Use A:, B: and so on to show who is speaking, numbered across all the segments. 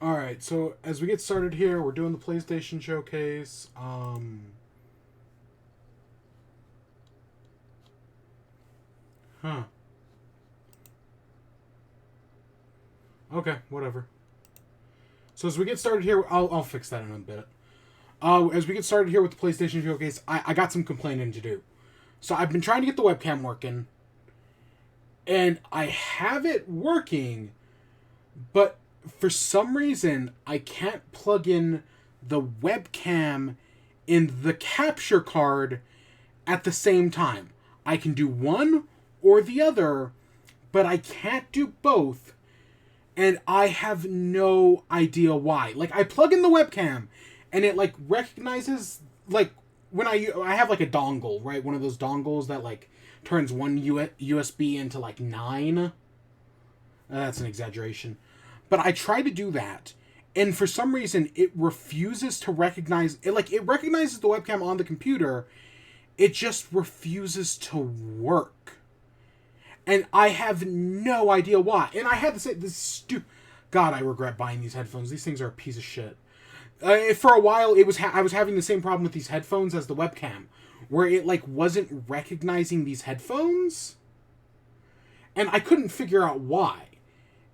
A: Alright, so as we get started here, we're doing the PlayStation Showcase. Huh. Okay, whatever. So as we get started here, I'll fix that in a bit. As we get started here with the PlayStation Showcase, I got some complaining to do. So I've been trying to get the webcam working, and I have it working, but for some reason, I can't plug in the webcam in the capture card at the same time. I can do one or the other, but I can't do both, and I have no idea why. Like, I plug in the webcam, and it, like, recognizes, like, when I have, like, a dongle, right? One of those dongles that, like, turns one USB into, like, 9. That's an exaggeration. But I try to do that, and for some reason, it refuses to recognize... It recognizes the webcam on the computer, it just refuses to work. And I have no idea why. And I had to say, God, I regret buying these headphones. These things are a piece of shit. For a while, I was having the same problem with these headphones as the webcam, where it, like, wasn't recognizing these headphones, and I couldn't figure out why.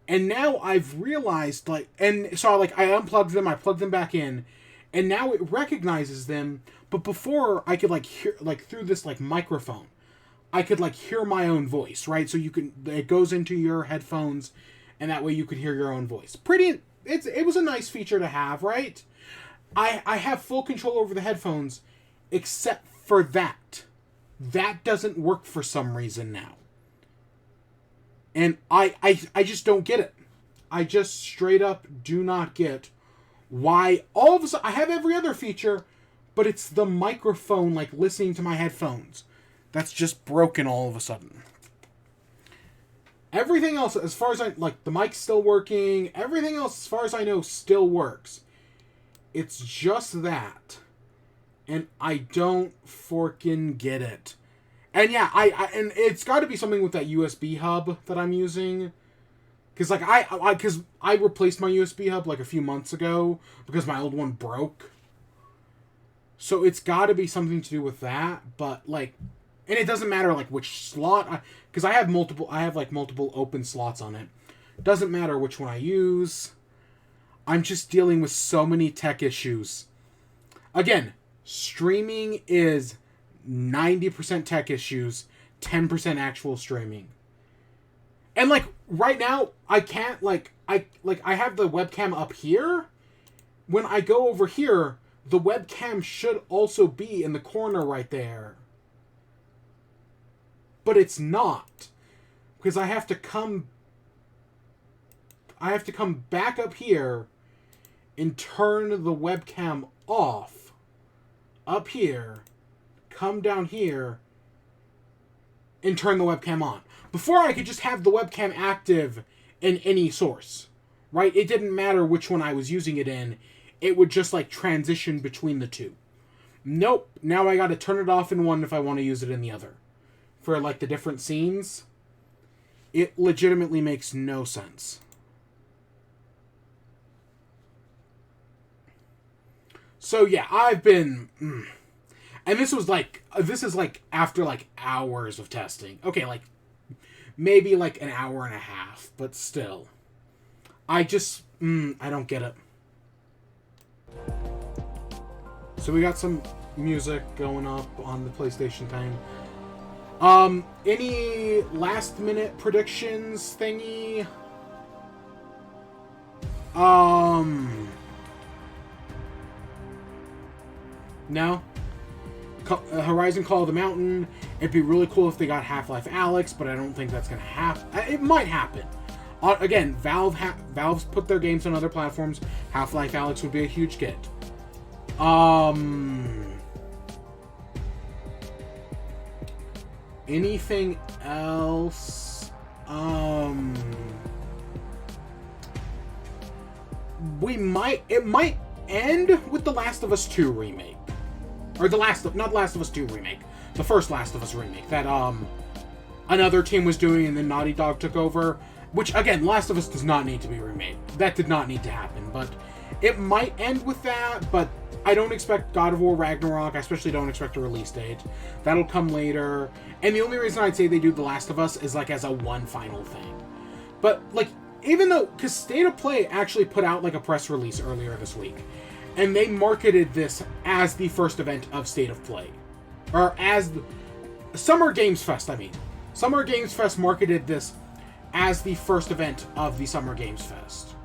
A: And now I've realized, like, and so, like, I unplugged them, I plugged them back in, and now it recognizes them, but before, I could, like, hear, like, through this, like, microphone, I could, like, hear my own voice, right? So it goes into your headphones, and that way you could hear your own voice. It was a nice feature to have, right? I have full control over the headphones, except for that. That doesn't work for some reason now. And I just don't get it. I just straight up do not get why all of a sudden I have every other feature, but it's the microphone, like, listening to my headphones, that's just broken all of a sudden. Everything else, as far as the mic's still working, everything else, as far as I know, still works. It's just that. And I don't forking get it. And yeah, and it's got to be something with that USB hub that I'm using. Because, like, I replaced my USB hub, like, a few months ago, because my old one broke. So it's got to be something to do with that, but, like... And it doesn't matter, like, which slot, because I have multiple open slots on it. Doesn't matter which one I use. I'm just dealing with so many tech issues. Again, streaming is 90% tech issues, 10% actual streaming. And, like, right now, I can't, I have the webcam up here. When I go over here, the webcam should also be in the corner right there. But it's not, because I have to come back up here and turn the webcam off up here, come down here, and turn the webcam on. Before, I could just have the webcam active in any source, right? It didn't matter which one I was using it in. It would just, like, transition between the two. Nope. Now I gotta turn it off in one if I want to use it in the other. For, like, the different scenes, it legitimately makes no sense. So, yeah, I've been... And this is, like, after, like, hours of testing. Okay, like, maybe, like, an hour and a half, but still. I just... I don't get it. So we got some music going up on the PlayStation thing. Any last minute predictions thingy? No? Horizon Call of the Mountain. It'd be really cool if they got Half-Life Alyx, but I don't think that's gonna happen. It might happen. Again, Valve's put their games on other platforms. Half-Life Alyx would be a huge get. Anything else? It might end with the Last of Us 2 remake. Or not Last of Us 2 remake. The first Last of Us remake. That, another team was doing, and then Naughty Dog took over. Which, again, Last of Us does not need to be remade. That did not need to happen, but it might end with that, but I don't expect God of War Ragnarok. I especially don't expect a release date. That'll come later. And the only reason I'd say they do The Last of Us is, like, as a one final thing. But, like, even though... Because State of Play actually put out, like, a press release earlier this week. And they marketed this as the first event of State of Play. Or as... Summer Games Fest, I mean. Summer Games Fest marketed this as the first event of the Summer Games Fest.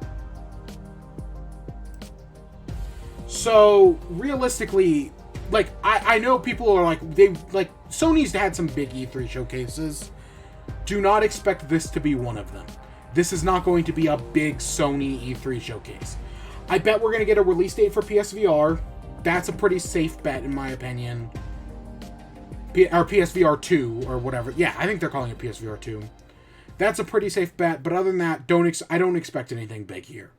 A: So, realistically, like, I know people are like, Sony's had some big E3 showcases. Do not expect this to be one of them. This is not going to be a big Sony E3 showcase. I bet we're going to get a release date for PSVR. That's a pretty safe bet, in my opinion. Or PSVR 2, or whatever. Yeah, I think they're calling it PSVR 2. That's a pretty safe bet, but other than that, I don't expect anything big here.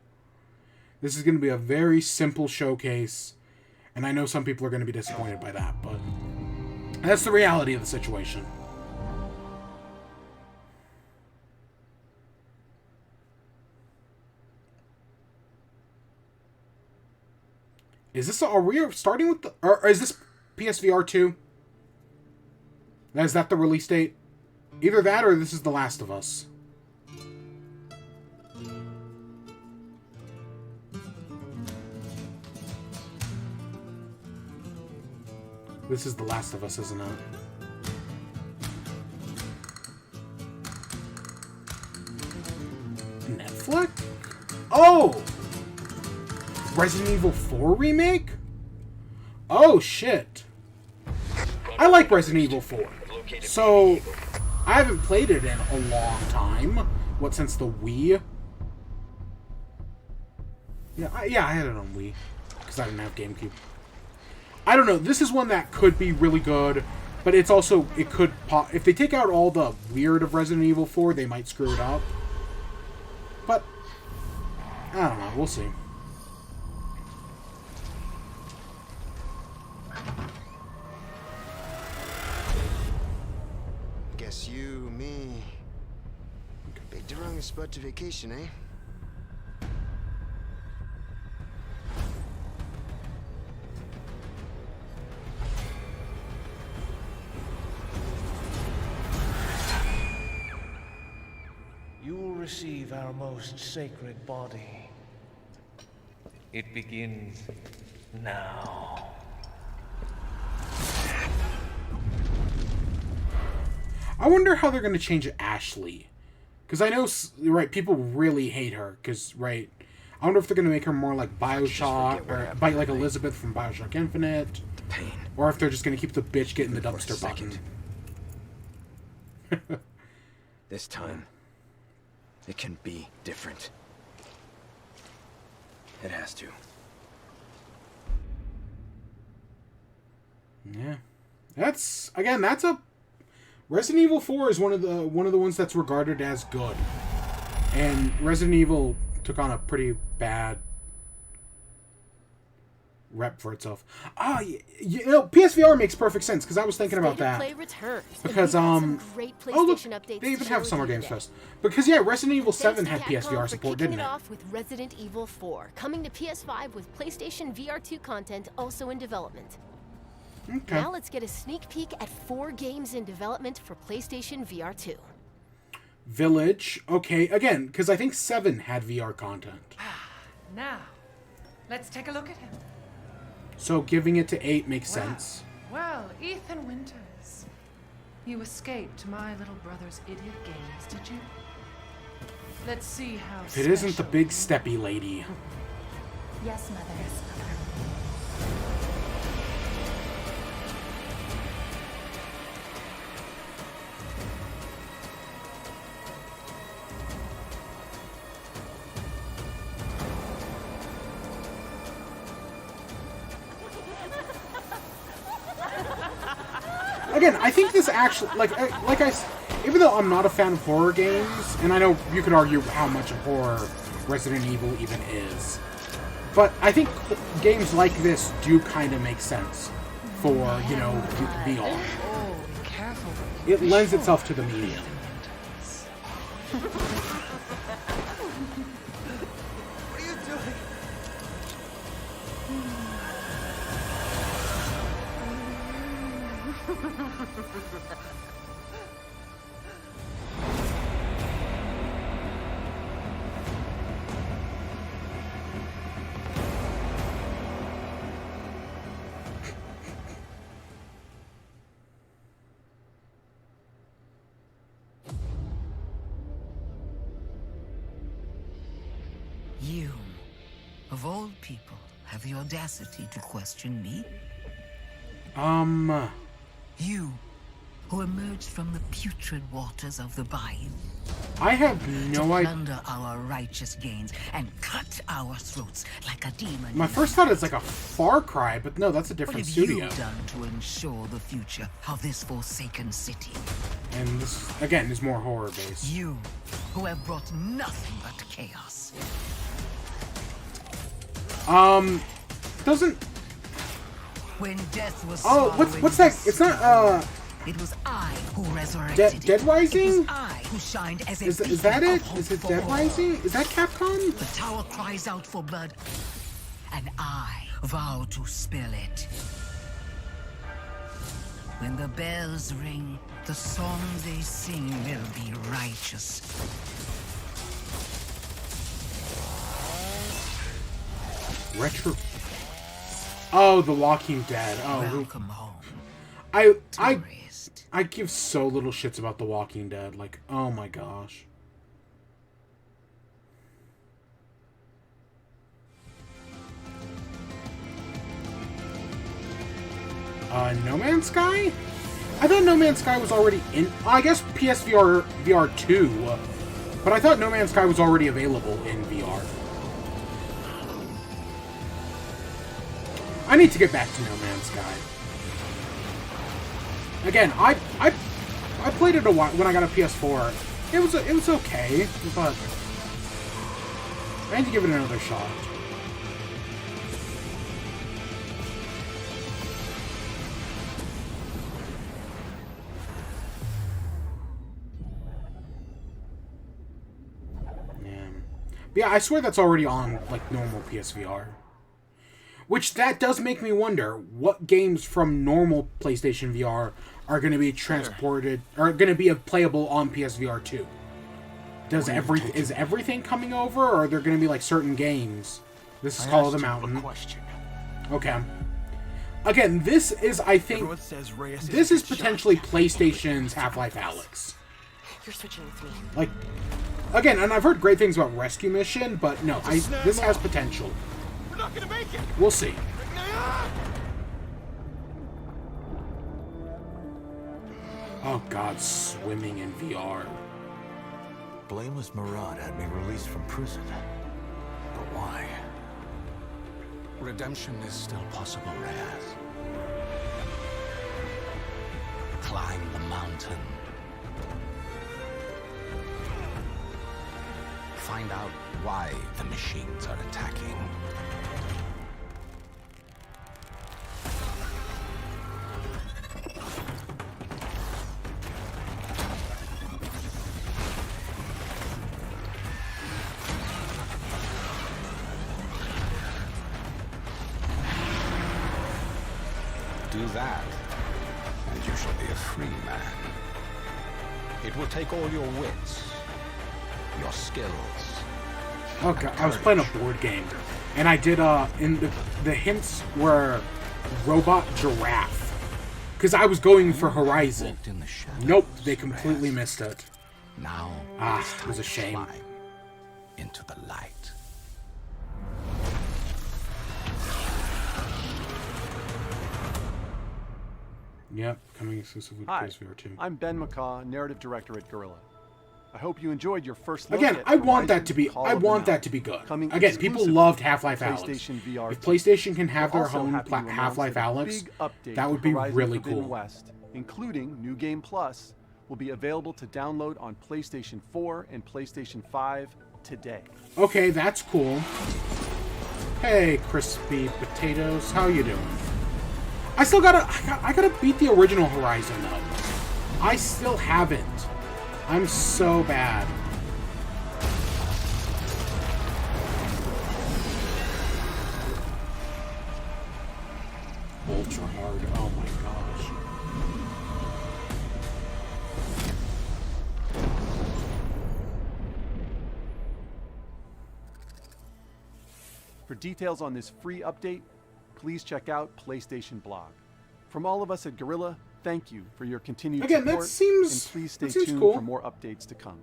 A: This is going to be a very simple showcase, and I know some people are going to be disappointed by that, but that's the reality of the situation. Are we starting with the... Or is this PSVR 2? Is that the release date? Either that or this is The Last of Us. This is The Last of Us, isn't it? Netflix? Oh! Resident Evil 4 remake? Oh, shit. I like Resident Evil 4. So, I haven't played it in a long time. What, since the Wii? Yeah, I had it on Wii. Because I didn't have GameCube. I don't know. This is one that could be really good. But it's also, it could pop... If they take out all the weird of Resident Evil 4, they might screw it up. But, I don't know. We'll see.
B: Guess you, me, picked the wrong spot to vacation, eh?
C: You will receive our most sacred body. It begins now.
A: I wonder how they're going to change Ashley. Because I know, right, people really hate her. Because, right, I wonder if they're going to make her more like Bioshock, or like Elizabeth from Bioshock Infinite.
B: The pain.
A: Or if they're just going to keep the bitch getting the dumpster button.
B: This time, it can be different. It has to.
A: Yeah. That's a... Resident Evil 4 is one of the ones that's regarded as good. And Resident Evil took on a pretty bad rep for itself. You know, PSVR makes perfect sense, because I was thinking about that. Because, oh look, they even have Summer Games Fest. Because, yeah, Resident Evil 7 had PSVR support, didn't it?
D: Off with Resident Evil 4, coming to PS5 with PlayStation VR2 content also in development.
A: Okay.
D: Now let's get a sneak peek at 4 games in development for PlayStation VR 2.
A: Village. Okay, again, because I think 7 had VR content.
E: Now, let's take a look at him.
A: So giving it to 8 makes sense.
E: Well, Ethan Winters. You escaped my little brother's idiot games, did you? Let's see how
A: If it isn't the big steppy lady.
F: Yes, Mother. Yes, Mother.
A: Again, I think this actually, even though I'm not a fan of horror games, and I know you could argue how much of horror Resident Evil even is, but I think games like this do kind of make sense for, you know, VR.
E: Oh, be careful with
A: it lends itself to the medium.
B: What are you doing?
G: You, of all people, have the audacity to question me? You, who emerged from the putrid waters of the bayou
A: I have no
G: to
A: idea.
G: plunder our righteous gains and cut our throats like a demon.
A: My first thought is like a Far Cry, but no, that's a
G: What
A: different
G: have
A: studio.
G: you done to ensure the future of this forsaken city?
A: And this, again, is more horror based.
G: You, who have brought nothing but chaos.
A: Doesn't.
G: When death was
A: Oh, what's that? It's not.
G: It was I who resurrected
A: Dead
G: it.
A: Rising?
G: It was I who shined as a
A: Is
G: beacon
A: that
G: of
A: it?
G: hope
A: Is it
G: for
A: Dead
G: all.
A: Rising? Is that Capcom?
G: The tower cries out for blood, and I vow to spill it. When the bells ring, the song they sing will be righteous.
A: Retro. Oh, The Walking Dead. Oh,
G: Welcome home,
A: I
G: tourist.
A: I give so little shits about The Walking Dead. Like, oh my gosh. No Man's Sky? I thought No Man's Sky was already in. I guess PSVR VR 2, but I thought No Man's Sky was already available in VR. I need to get back to No Man's Sky. Again, I played it a while when I got a PS4. It was okay, but I need to give it another shot. But yeah, I swear that's already on, like, normal PSVR. Which, that does make me wonder, what games from normal PlayStation VR are going to be transported, are going to be playable on PSVR 2? Is everything coming over, or are there going to be, like, certain games? This is Call of the Mountain. Okay. Again, this is, I think, this is potentially PlayStation's Half-Life Alyx.
D: You're switching with me.
A: Like, again, and I've heard great things about Rescue Mission, but no, this has potential.
B: We're not gonna make it.
A: We'll see. Oh god, swimming in VR.
H: Blameless Murad had me released from prison. But why? Redemption is still possible, Reyes. Climb the mountain. Find out why the machines are attacking. Do that, and you shall be a free man. It will take all your wits, your skills.
A: Okay, I was playing a board game, and I did, in the hints were robot giraffe. Because I was going for Horizon.
H: In the shadows,
A: Nope, they completely missed it.
H: Now
A: It was a shame.
H: climb into the light.
A: Yep, coming exclusive with
I: Hi,
A: PSVR 2.
I: I'm Ben McCaw, narrative director at Guerrilla. I hope you enjoyed your first look
A: Again,
I: at
A: I want that
I: Horizon
A: to be.
I: Call
A: I
I: of the
A: want that
I: Mountain,
A: to be good.
I: coming
A: Again, people
I: exclusively
A: loved
I: to
A: Half-Life Alyx.
I: PlayStation VR
A: If
I: 2.
A: PlayStation can have
I: We're
A: their
I: also
A: own
I: happy to announce
A: Half-Life
I: that a
A: Alyx,
I: big update
A: that would
I: to
A: be
I: Horizon
A: really
I: Forbidden
A: cool.
I: West, including New Game Plus, will be available to download on PlayStation 4 and PlayStation 5 today.
A: Okay, that's cool. Hey, crispy potatoes, how you doing? I still gotta, I gotta beat the original Horizon though. I still haven't. I'm so bad. Ultra hard. Oh my gosh.
I: For details on this free update, please check out PlayStation Blog. From all of us at Guerrilla, thank you for your continued
A: Again,
I: support.
A: that seems,
I: and please stay
A: that seems
I: tuned
A: cool.
I: for more updates to come.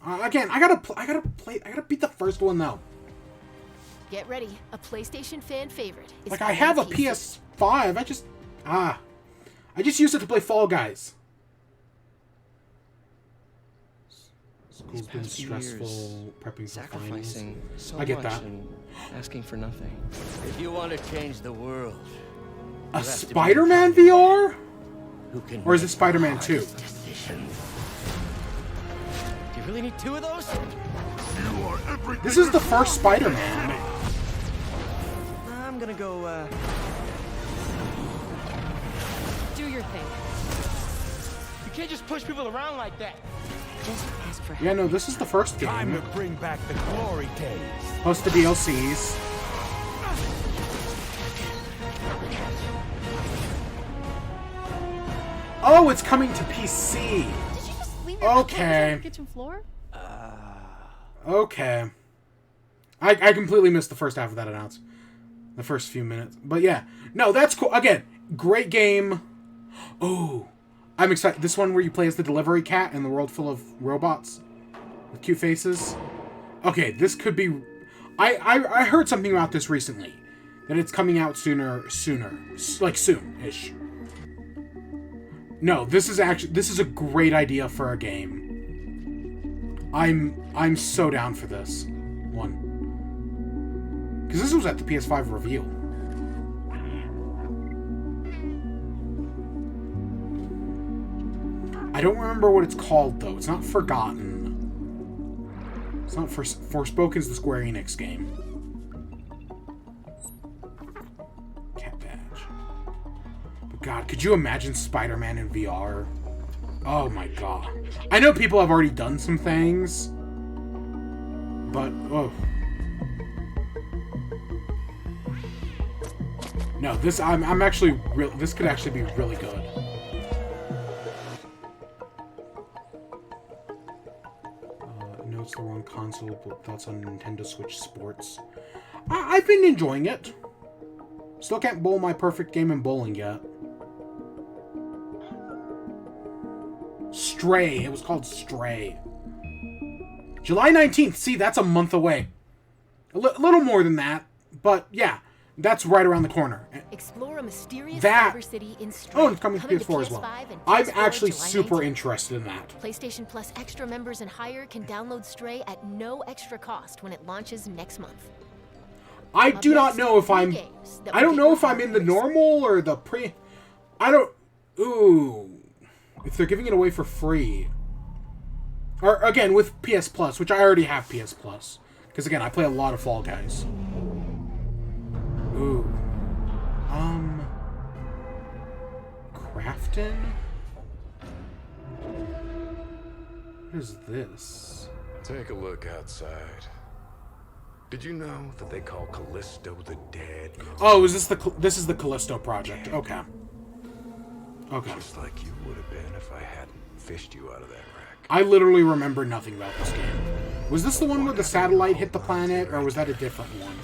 A: Again, I gotta beat the first one though.
D: Get ready, a PlayStation fan favorite. Is
A: Like I have a
D: coming to
A: PS5. I just use it to play Fall Guys. School's been
J: past few
A: stressful,
J: years,
A: prepping for finals.
J: sacrificing so
A: I get
J: much
A: that.
J: and asking for nothing.
K: If you want to change the world,
A: A Spider-Man VR?
K: who can
A: Or is it
K: make
A: Spider-Man
K: hard
A: 2?
K: decisions. Do you really need two of those?
A: This is the first Spider-Man.
K: I'm gonna go,
E: Do your thing.
K: You can't just push people around like that.
F: Just ask for help.
A: Yeah, no, this is the first
K: Time to
A: game.
K: bring back the glory days.
A: Plus the DLCs. Oh, it's coming to PC.
F: Did you just leave your
A: Okay.
F: on the kitchen floor?
A: Okay. I completely missed the first half of that announcement. The first few minutes. But yeah. No, that's cool. Again, great game. Oh, I'm excited. This one where you play as the delivery cat in the world full of robots with cute faces. Okay, this could be... I heard something about this recently. That it's coming out sooner. Like soon-ish. No, this is a great idea for a game. I'm so down for this one. Because this was at the PS5 reveal. I don't remember what it's called, though. It's not Forgotten. It's not Forspoken's the Square Enix game. Cat badge. But God, could you imagine Spider-Man in VR? Oh my God. I know people have already done some things. But, oh. No, this, I'm actually, this could actually be really good. No, it's the wrong console, but that's on Nintendo Switch Sports. I've been enjoying it. Still can't bowl my perfect game in bowling yet. Stray. It was called Stray. July 19th. See, that's a month away. A little more than that, but yeah, that's right around the corner.
D: Explore a mysterious
A: That...
D: cyber city in Stray.
A: Oh, it's coming to PS4 as well. I'm actually super interested in that.
D: PlayStation Plus Extra members and higher can download Stray at no extra cost when it launches next month.
A: I do not know if I'm... I don't know if I'm in the normal or the pre... I don't... Ooh... If they're giving it away for free. Or, again, with PS Plus, which I already have PS Plus. Because, again, I play a lot of Fall Guys. Ooh. Crafton? What is this?
L: Take a look outside. Did you know that they call Callisto the dead?
A: Oh, is this is the Callisto project. Okay. Okay.
L: Just like you would have been if I hadn't fished you out of that wreck.
A: I literally remember nothing about this game. Was this the one where the satellite hit the planet, or was that a different one?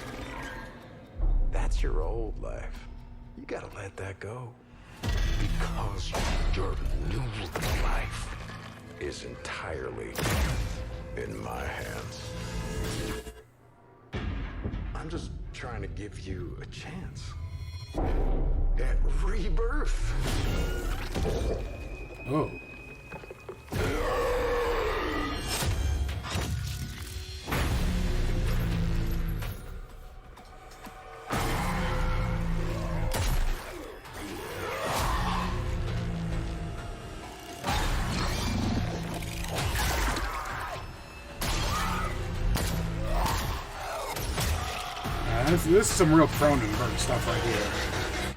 L: That's your old life. You gotta let that go. Because your new life is entirely in my hands. I'm just trying to give you a chance at rebirth.
A: Oh. This is some real Cronenberg stuff right here.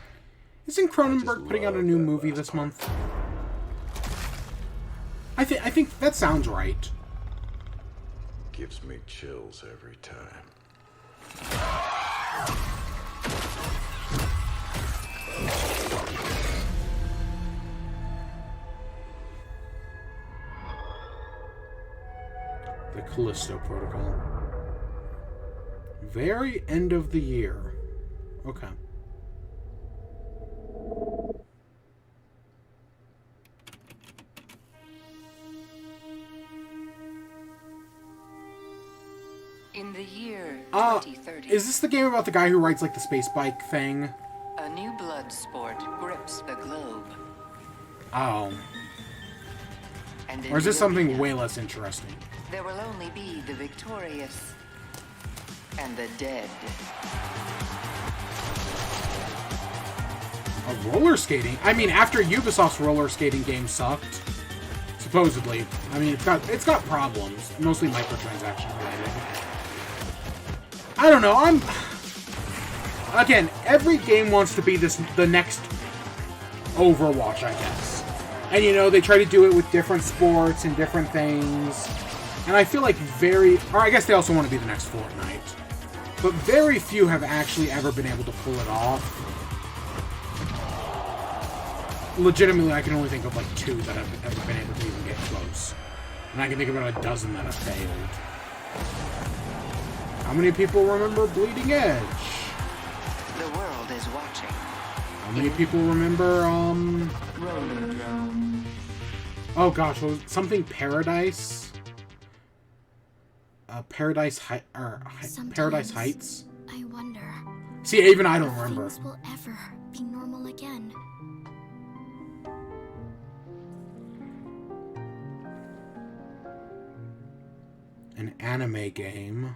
A: Isn't Cronenberg putting out a new movie this month? I think that sounds right.
L: Gives me chills every time.
A: The Callisto Protocol. Very end of the year. Okay.
M: In the year 2030,
A: is this the game about the guy who rides like the space bike thing?
M: a new blood sport grips the globe.
A: Oh.
M: And
A: Or is this something
M: Ethiopia,
A: way less interesting?
M: there will only be the victorious and the dead.
A: Roller skating? I mean, after Ubisoft's roller skating game sucked, supposedly. I mean, it's got problems, mostly microtransaction related. I don't know. Again, every game wants to be the next Overwatch, I guess. And you know, they try to do it with different sports and different things. And I feel like I guess they also want to be the next Fortnite. But very few have actually ever been able to pull it off. Legitimately, I can only think of like 2 that have ever been able to even get close. And I can think about a dozen that have failed. How many people remember Bleeding Edge?
M: The world is watching.
A: How many people remember,
M: Rollerdrome.
A: Oh gosh, what was something Paradise? Paradise Heights?
F: I wonder.
A: See, even I don't remember.
F: Things will ever be normal again.
A: An anime game.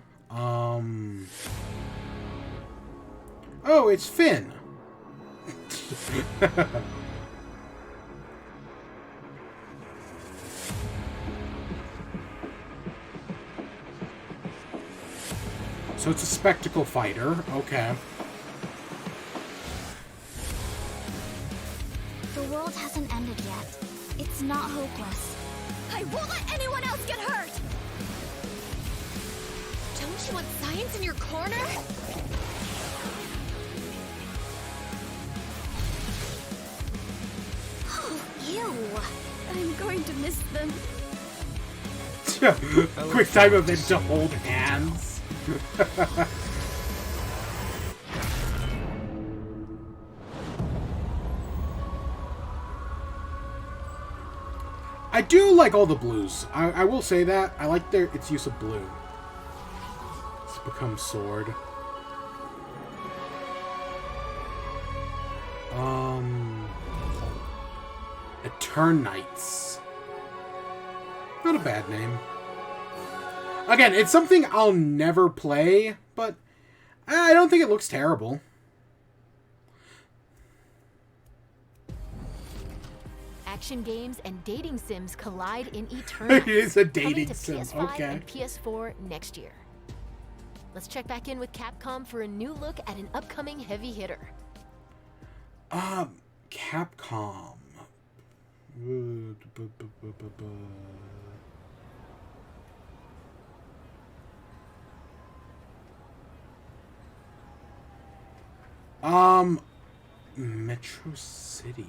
A: Oh, it's Finn. So it's a spectacle fighter. Okay.
F: The world hasn't ended yet. It's not hopeless. I won't let anyone else get hurt!
D: Don't you want science in your corner?
F: Oh, ew. I'm going to miss them.
A: Quick time event to hold hands. I do like all the blues. I will say that. I like its use of blue. It's become sword. Eternites. Not a bad name. Again, it's something I'll never play, but I don't think it looks terrible.
D: Action games and dating sims collide in Eternal.
A: It is a dating
D: Coming to
A: sim,
D: PS5
A: okay.
D: and PS4 next year. Let's check back in with Capcom for a new look at an upcoming heavy hitter.
A: Capcom. Metro City.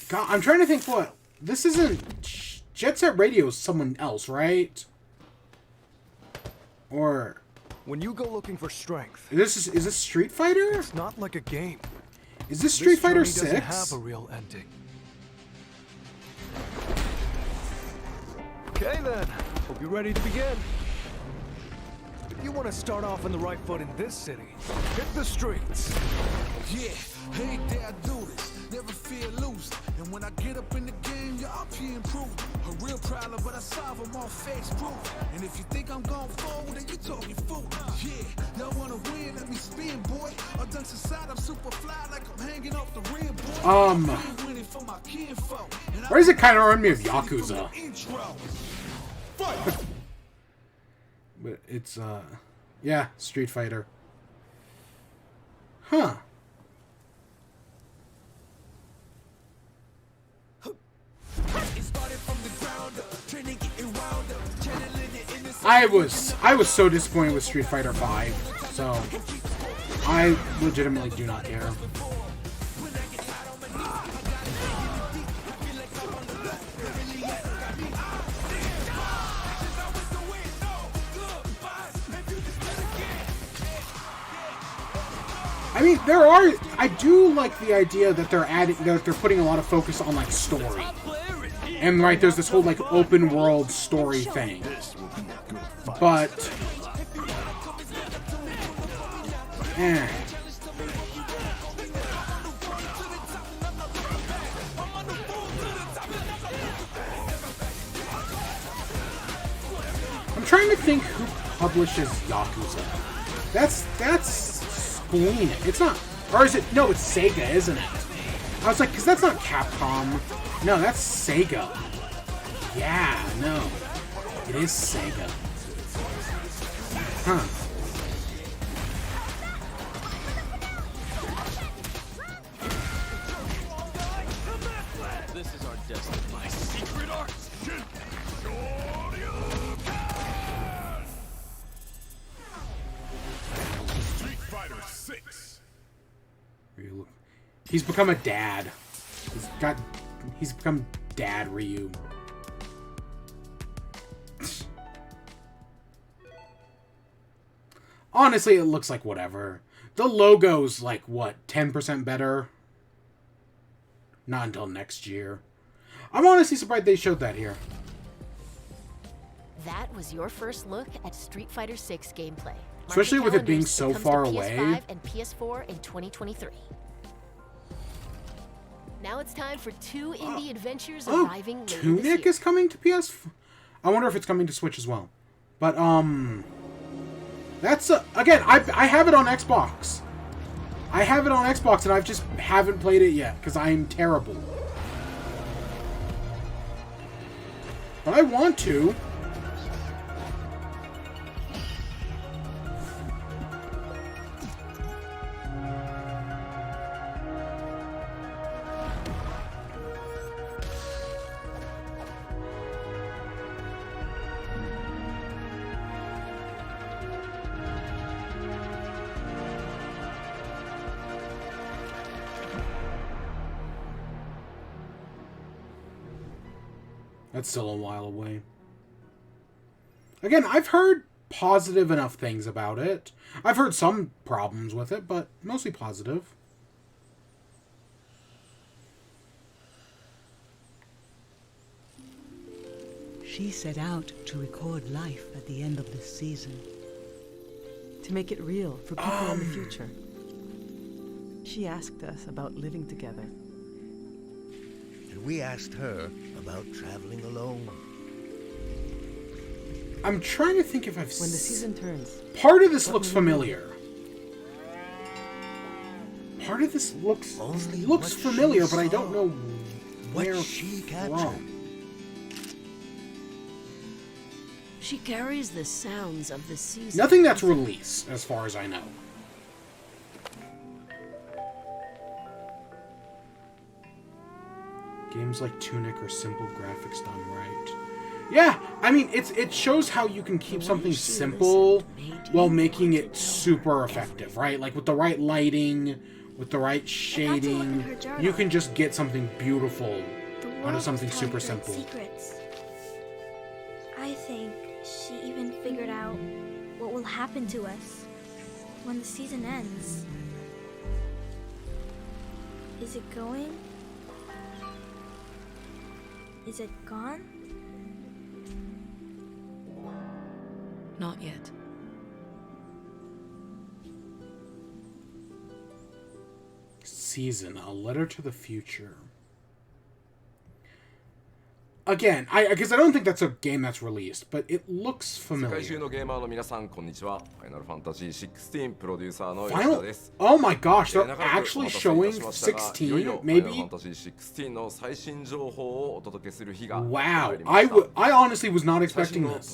A: God, I'm trying to think what. This isn't Jet Set Radio is someone else, right? Or
N: when you go looking for strength,
A: is this Street Fighter?
N: It's not like a game.
A: Is this Street Fighter
N: journey
A: 6?
N: Doesn't have a real ending. Okay then, hope you're ready to begin. If you want to start off on the right foot in this city, hit the streets.
O: Yeah, hey there, I do this. Never feel loose. And when I get up in the game, y'all be improved. A real problem, but I solve them all face proof. And if you think I'm going forward, then you talking fool. Yeah, y'all wanna win, let me spin, boy. Or dunks aside, I'm super fly like I'm hanging off the rim, boy.
A: Why does it kind of remind me of Yakuza? But it's, yeah, Street Fighter. Huh. I was so disappointed with Street Fighter V, so I legitimately do not care. I mean, I do like the idea that they're putting a lot of focus on like story. And right, there's this whole like open world story thing. But I'm trying to think who publishes Yakuza. That's Square. It's not, or is it? No, it's Sega, isn't it? I was like, because that's not Capcom. No, that's Sega. Yeah, no, it is Sega. Huh.
K: This is our destiny. My secret art.
O: Street Fighter 6.
A: He's become a dad. He's become Dad Ryu. Honestly, it looks like whatever. The logo's like, what, 10% better? Not until next year. I'm honestly surprised they showed that here.
D: That was your first look at Street Fighter 6 gameplay.
A: Especially with it being so far away.
D: PS5 and PS4 in 2023. Now it's time for two indie adventures arriving later this year.
A: Tunic is coming to PS. I wonder if it's coming to Switch as well. But that's again, I have it on Xbox. I have it on Xbox and I just haven't played it yet because I'm terrible. But I want to. That's still a while away. Again, I've heard positive enough things about it. I've heard some problems with it, but mostly positive.
P: She set out to record life at the end of this season. To make it real for people in the future. She asked us about living together.
Q: And we asked her about traveling alone.
A: I'm trying to think if I've
P: When the season turns.
A: Part of this looks familiar. Part of this looks familiar, but I don't know where
Q: she
A: from.
R: She carries the sounds of the season.
A: Nothing that's released, as far as I know. Games like Tunic are simple graphics done right. Yeah, I mean, it shows how you can keep something simple while making it super effective, right? Like with the right lighting, with the right shading, you can just get something beautiful out of something super simple.
F: Secrets. I think she even figured out what will happen to us when the season ends. Is it going? Is it gone?
R: Not yet.
A: Season, a letter to the future. Again, because I don't think that's a game that's released, but it looks familiar. Oh my gosh, they're actually showing 16, maybe? Wow, I honestly was not expecting this.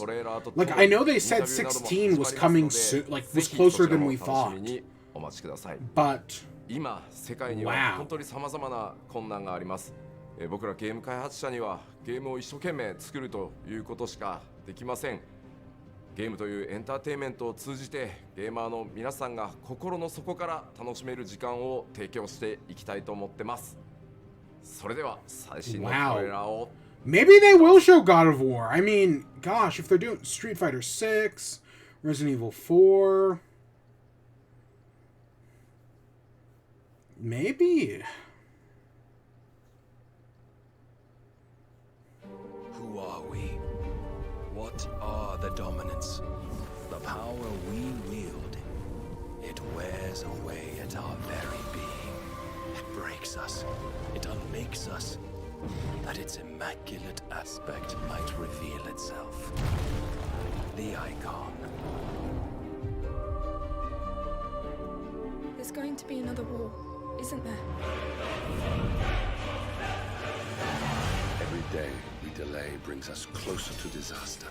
A: Like, I know they said 16 was coming soon, like, was closer than we thought. But, wow.
S: 僕らゲーム開発者にはゲームを一生懸命作るということしかできません。ゲームというエンターテインメントを通じてゲーマーの皆さんが心の底から楽しめる時間を提供していきたいと思ってます。それでは最新のトレーラーを
A: Maybe they will show God of War. I mean, gosh, if they're doing Street Fighter 6, Resident Evil 4, maybe.
T: Who are we? What are the dominants? The power we wield. It wears away at our very being. It breaks us. It unmakes us. That its immaculate aspect might reveal itself. The icon.
U: There's going to be another war, isn't there?
T: Every day we delay brings us closer to disaster.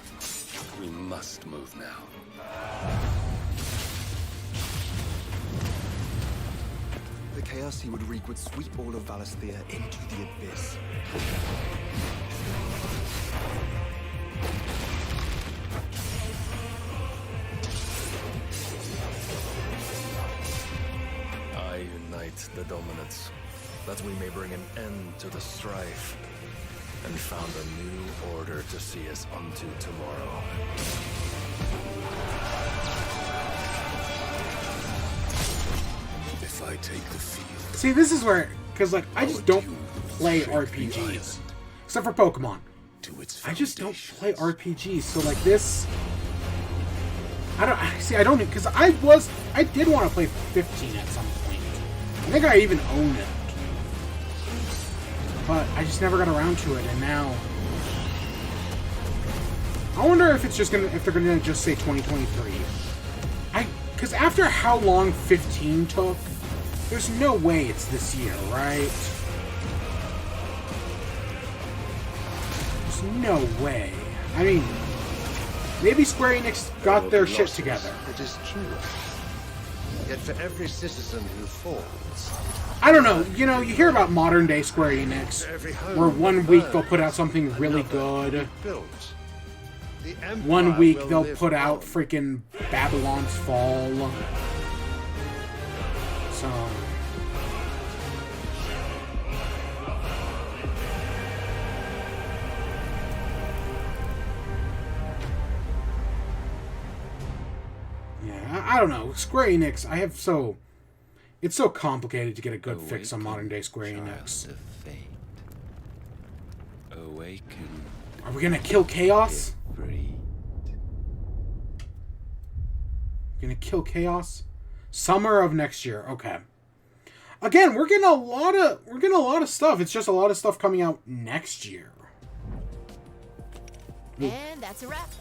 T: We must move now.
V: The chaos he would wreak would sweep all of Valisthea into the abyss.
T: I unite the dominants, that we may bring an end to the strife, and found a new order to see us unto tomorrow. If I take the field...
A: See, this is where... Because, like, I just don't play RPGs. Except for Pokemon. I just don't play RPGs, so, like, this... I don't... Because I did want to play 15 at some point. I think I even own it. But I just never got around to it, and now... I wonder if it's just gonna... If they're gonna just say 2023. Because after how long 15 took... There's no way it's this year, right? There's no way. I mean, maybe Square Enix got their shit together.
Q: It is true. Yet for every citizen who falls...
A: I don't know. You know, you hear about modern day Square Enix, where 1 week they'll put out something really good. 1 week they'll put out freaking Babylon's Fall. So... Yeah, I don't know. Square Enix, it's so complicated to get a good fix on modern day Square Enix.
T: Awaken.
A: Are we gonna kill Chaos? Gonna kill Chaos? Summer of next year. Okay. Again, we're getting a lot of stuff. It's just a lot of stuff coming out next year.
D: And that's a wrap.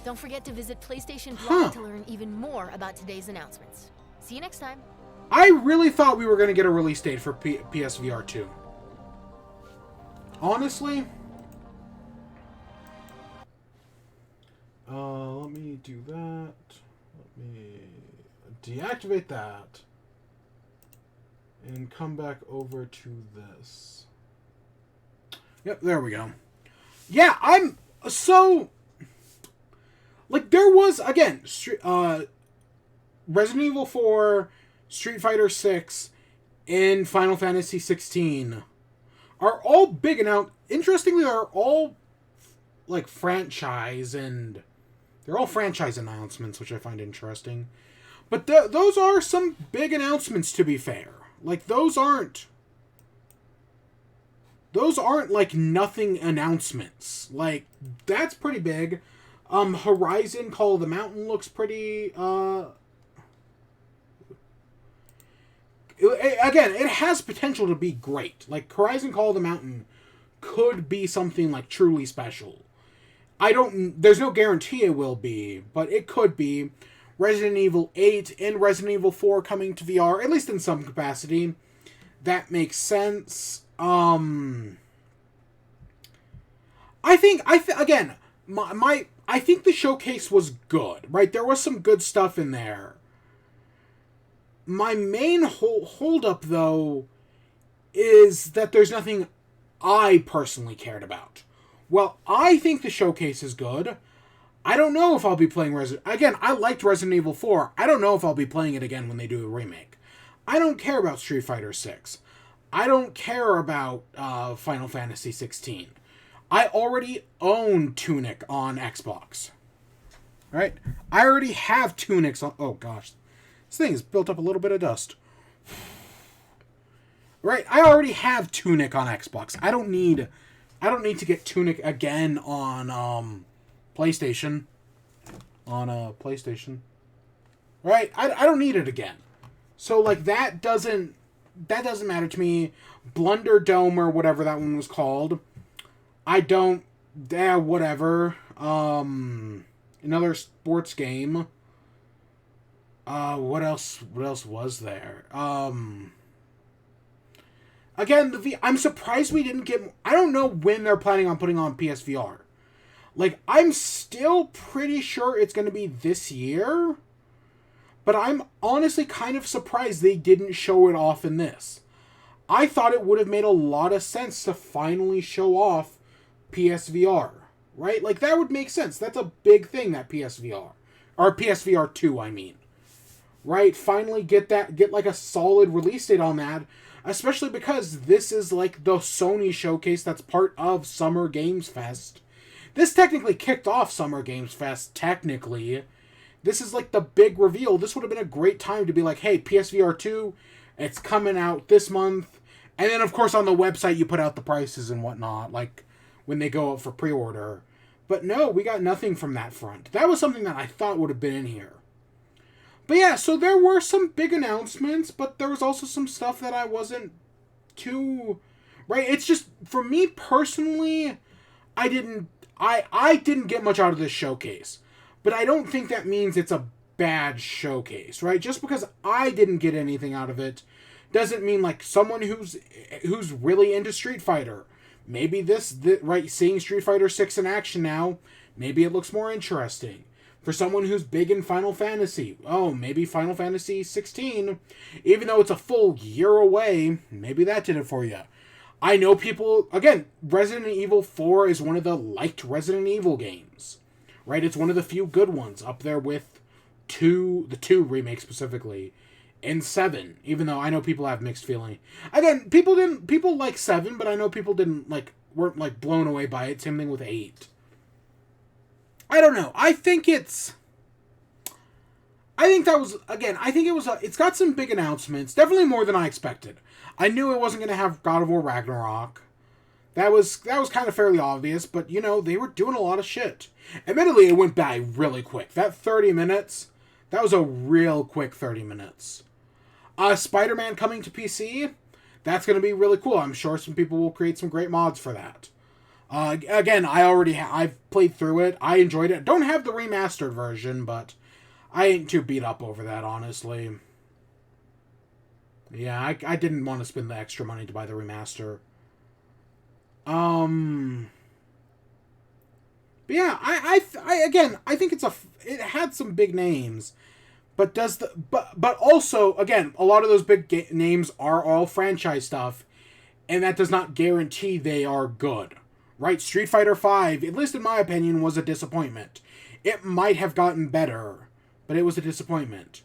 D: Don't forget to visit PlayStation Blog to learn even more about today's announcements. See you next time.
A: I really thought we were going to get a release date for PSVR 2. Honestly. Let me do that. Let me deactivate that. And come back over to this. Yep, there we go. Yeah, I'm so... Like, there was, again, Resident Evil 4, Street Fighter 6, and Final Fantasy 16 are all big and interestingly, they're all, like, franchise, and they're all franchise announcements, which I find interesting. But those are some big announcements, to be fair. Like, those aren't, like, nothing announcements. Like, that's pretty big. Horizon Call of the Mountain looks pretty, again, it has potential to be great. Like, Horizon Call of the Mountain could be something, like, truly special. There's no guarantee it will be, but it could be. Resident Evil 8 and Resident Evil 4 coming to VR, at least in some capacity. That makes sense. I think the showcase was good, right? There was some good stuff in there. My main hold-up, though, is that there's nothing I personally cared about. Well, I think the showcase is good. I don't know if I'll be playing Again, I liked Resident Evil 4. I don't know if I'll be playing it again when they do a remake. I don't care about Street Fighter 6. I don't care about Final Fantasy 16. I already own Tunic on Xbox. Right? I already have Tunics on... Oh, gosh. This thing has built up a little bit of dust. Right? I already have Tunic on Xbox. I don't need to get Tunic again on PlayStation. On PlayStation. Right? I don't need it again. So, like, that doesn't matter to me. Blunder Dome or whatever that one was called. I don't... whatever. Another sports game. What else was there? Again, I'm surprised we didn't get... I don't know when they're planning on putting on PSVR. Like, I'm still pretty sure it's going to be this year. But I'm honestly kind of surprised they didn't show it off in this. I thought it would have made a lot of sense to finally show off PSVR. Right? Like, that would make sense. That's a big thing, that PSVR. Or PSVR 2, I mean. Right? Finally get like a solid release date on that. Especially because this is like the Sony showcase that's part of Summer Games Fest. This technically kicked off Summer Games Fest, technically. This is like the big reveal. This would have been a great time to be like, hey, PSVR 2, it's coming out this month. And then, of course, on the website, you put out the prices and whatnot, like when they go up for pre-order. But no, we got nothing from that front. That was something that I thought would have been in here. But yeah, so there were some big announcements, but there was also some stuff that I wasn't too... Right? It's just, for me personally, I didn't get much out of this showcase. But I don't think that means it's a bad showcase, right? Just because I didn't get anything out of it doesn't mean, like, someone who's really into Street Fighter, maybe right, seeing Street Fighter 6 in action now, maybe it looks more interesting. For someone who's big in Final Fantasy, maybe Final Fantasy 16, even though it's a full year away, maybe that did it for you. I know people, again, Resident Evil 4 is one of the liked Resident Evil games, right? It's one of the few good ones, up there with the 2 remake specifically, and 7, even though I know people have mixed feeling. Again, people like 7, but I know people weren't blown away by it. Same thing with 8. I don't know. I think it's got some big announcements. Definitely more than I expected. I knew it wasn't going to have God of War Ragnarok. That was kind of fairly obvious, but, you know, they were doing a lot of shit. Admittedly, it went by really quick. That 30 minutes, that was a real quick 30 minutes. Spider-Man coming to PC, that's going to be really cool. I'm sure some people will create some great mods for that. Again, I've played through it. I enjoyed it. Don't have the remastered version, but I ain't too beat up over that, honestly. Yeah, I didn't want to spend the extra money to buy the remaster. But yeah, I think it had some big names, but also, again, a lot of those big names are all franchise stuff, and that does not guarantee they are good. Right, Street Fighter V, at least in my opinion, was a disappointment. It might have gotten better, but it was a disappointment.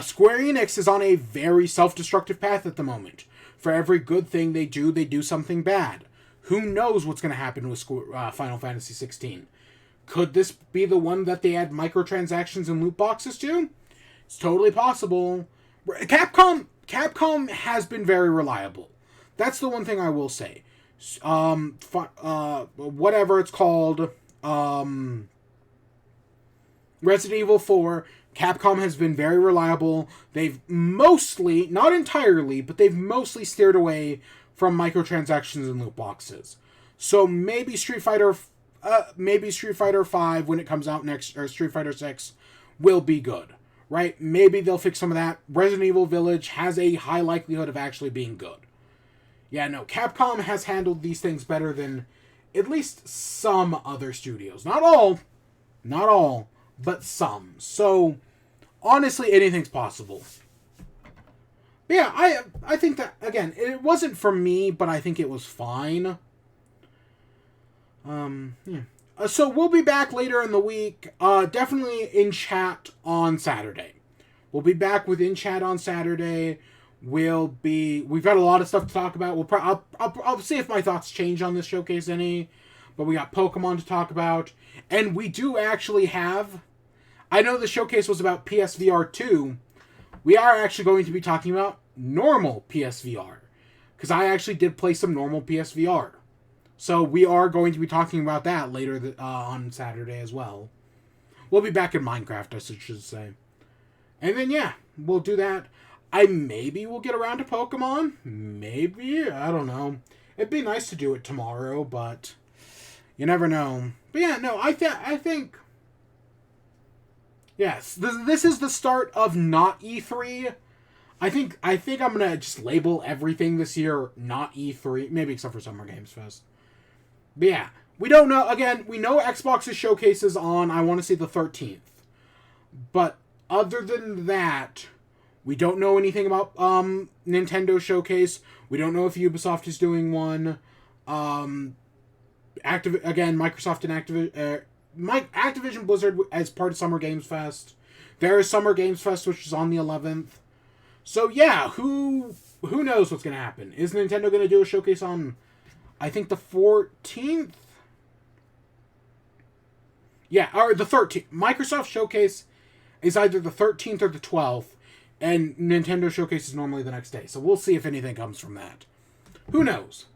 A: Square Enix is on a very self-destructive path at the moment. For every good thing they do something bad. Who knows what's going to happen with Final Fantasy 16? Could this be the one that they add microtransactions and loot boxes to? It's totally possible. Capcom has been very reliable. That's the one thing I will say. Whatever it's called, Resident Evil 4, Capcom has been very reliable. They've mostly, not entirely, but they've mostly steered away from microtransactions and loot boxes. So maybe Street Fighter 5 when it comes out next, or Street Fighter 6 will be good, right? Maybe they'll fix some of that. Resident Evil Village has a high likelihood of actually being good. Yeah, no, Capcom has handled these things better than at least some other studios. Not all, but some. So, honestly, anything's possible. But yeah, I think that, again, it wasn't for me, but I think it was fine. Yeah. So we'll be back later in the week. Definitely in chat on Saturday. We'll be back with in chat on Saturday. We've got a lot of stuff to talk about. I'll see if my thoughts change on this showcase any. But we got Pokemon to talk about. And we do actually have... I know the showcase was about PSVR 2. We are actually going to be talking about normal PSVR. Because I actually did play some normal PSVR. So we are going to be talking about that later on Saturday as well. We'll be back in Minecraft, I should say. And then, yeah, we'll do that. Maybe we'll get around to Pokemon. Maybe. I don't know. It'd be nice to do it tomorrow, but... You never know. But yeah, no, I think... Yes, this is the start of not E3. I think I'm gonna just label everything this year not E3, maybe except for Summer Games Fest. But yeah, we don't know. Again, we know Xbox's showcase is on, I want to say the 13th. But other than that, we don't know anything about Nintendo showcase. We don't know if Ubisoft is doing one. Microsoft and Activision Blizzard as part of Summer Games Fest. There is Summer Games Fest, which is on the 11th. So yeah, who knows what's going to happen? Is Nintendo going to do a showcase on, I think, the 14th? Yeah, or the 13th. Microsoft showcase is either the 13th or the 12th, and Nintendo showcase is normally the next day. So we'll see if anything comes from that. Who knows?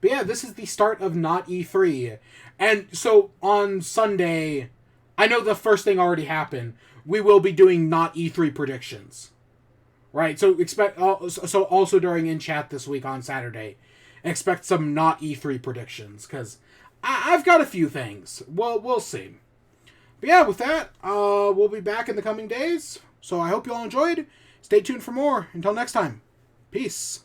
A: But yeah, this is the start of not E3. And so on Sunday, I know the first thing already happened. We will be doing not E3 predictions. Right? So also during in chat this week on Saturday, expect some not E3 predictions, because I've got a few things. Well, we'll see. But yeah, with that, we'll be back in the coming days. So I hope you all enjoyed. Stay tuned for more. Until next time. Peace.